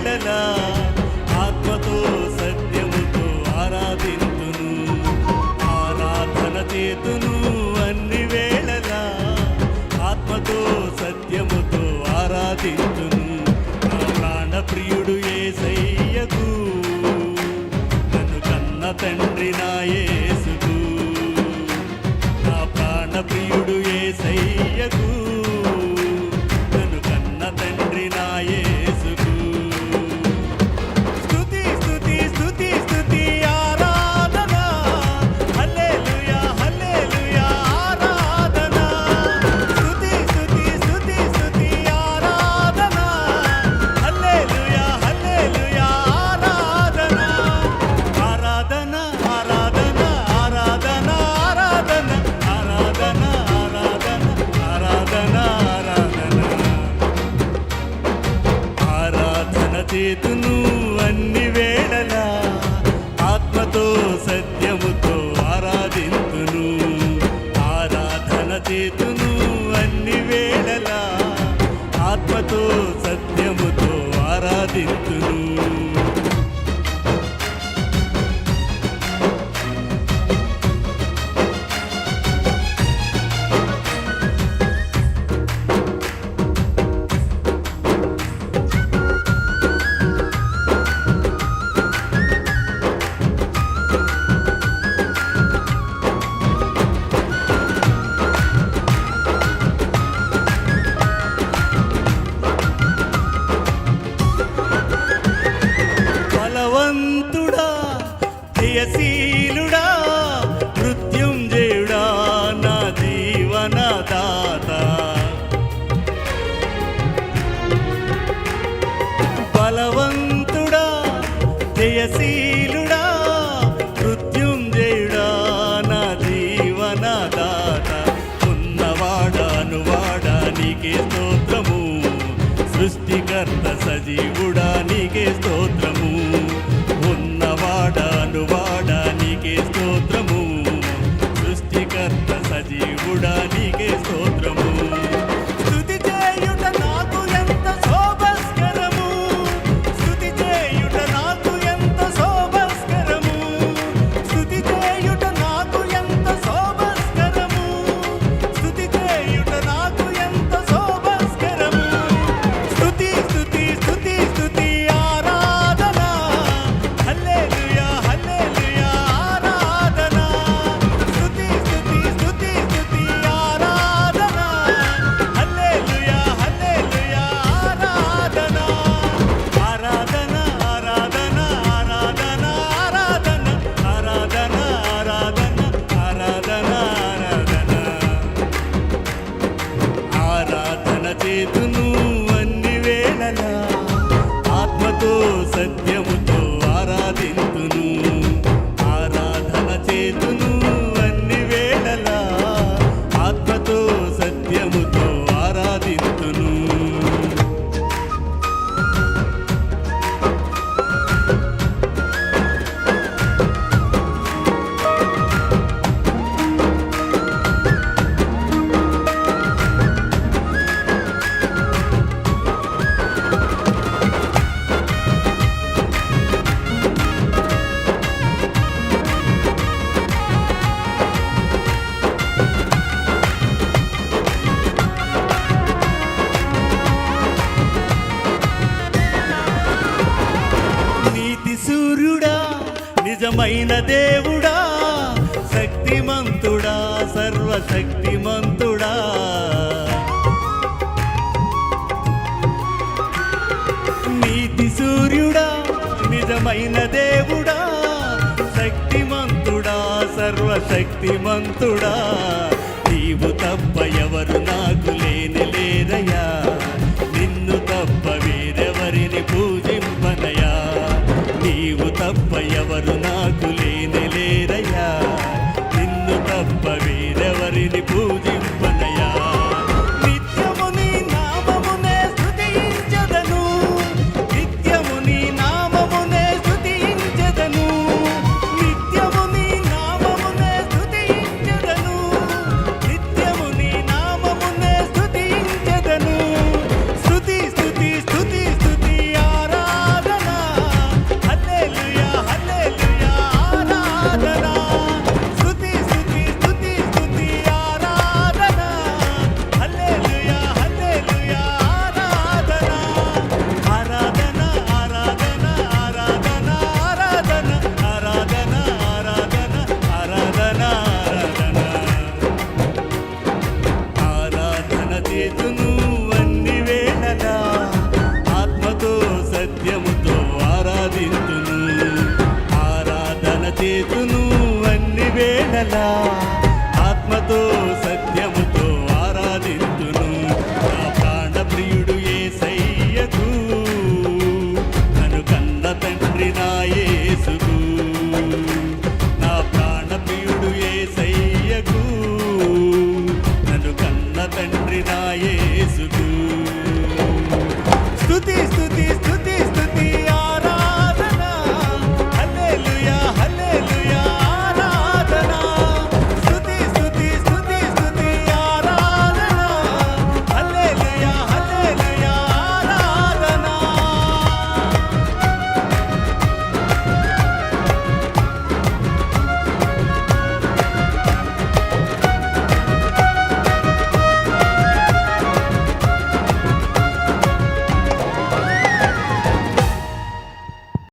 వేళలా ఆత్మతో సత్యముతో ఆరాధింతును, ఆరాధన చేతును అన్ని వేళలా ఆత్మతో సత్యముతో ఆరాధింతును. నా ప్రాణ ప్రియుడు యేసయ్యకు, నన్ను కన్న తండ్రి నా యేసుకు. నా ప్రాణ ప్రియుడు యేసయ్యకు, నన్ను కన్న తండ్రి నా యేసుకు. స్తుతి స్తుతి స్తుతి స్తుతి ఆరాధన, హల్లెలూయా హల్లెలూయా ఆరాధన. స్తుతి స్తుతి స్తుతి స్తుతి ఆరాధన, హల్లెలూయా హల్లెలూయా ఆరాధన. ఆరాధన ఆరాధన ఆరాధన ఆరాధన ఆరాధన ఆరాధన ఆరాధన ఆరాధన చేతును అన్ని వేళలా ఆత్మతో సత్యముతో ఆరాధింతును, ఆరాధన చేతును అన్ని వేళలా ఆత్మతో సత్యముతో ఆరాధింతును. బలవంతుడా జయశీలుడా మృత్యుంజయుడా నా జీవనదాత. బలవంతుడా జయశీలుడా మృత్యుంజయుడా నా జీవనదాత. ఉన్నవాడానువాడా నీకే స్తోత్రము, సృష్టికర్త సజీవుడా నీకే స్తోత్రము. ఉన్నవాడానువాడా నీకే స్తోత్రము, సృష్టికర్త సజీవుడా నీకే స్తోత్రము. స్తుతి చేయుట నాకు ఎంత శోభస్కరము, స్తుతి చేయుట నాకు ఎంత శోభస్కరము, స్తుతి చేయుట నాకు ఎంత శోభస్కరము, స్తుతి చేయుట నాకు ఎంత శోభస్కరము. స్తుతి స్తుతి స్తుతి స్తుతి ఆరాధన, హల్లెలూయా హల్లెలూయా ఆరాధన. స్తుతి స్తుతి స్తుతి స్తుతి ఆరాధన, హల్లెలూయా హల్లెలూయా ఆరాధన. ఆరాధన ఆరాధన ఆరాధన ఆరాధన ఆరాధన ఆరాధన ఆరాధన చేతును అన్ని వేళలా ఆత్మతో సత్యముతో ఆరాధింతును, ఆరాధన చేతును అన్ని వేళలా ఆత్మతో సత్యముతో ఆరాధింతును. నీతి సూర్యుడా నిజమైన దేవుడా, శక్తిమంతుడా సర్వశక్తిమంతుడా. నీతి సూర్యుడా నిజమైన దేవుడా, శక్తిమంతుడా సర్వశక్తిమంతుడా. నీవు తప్ప ఎవరు నాకు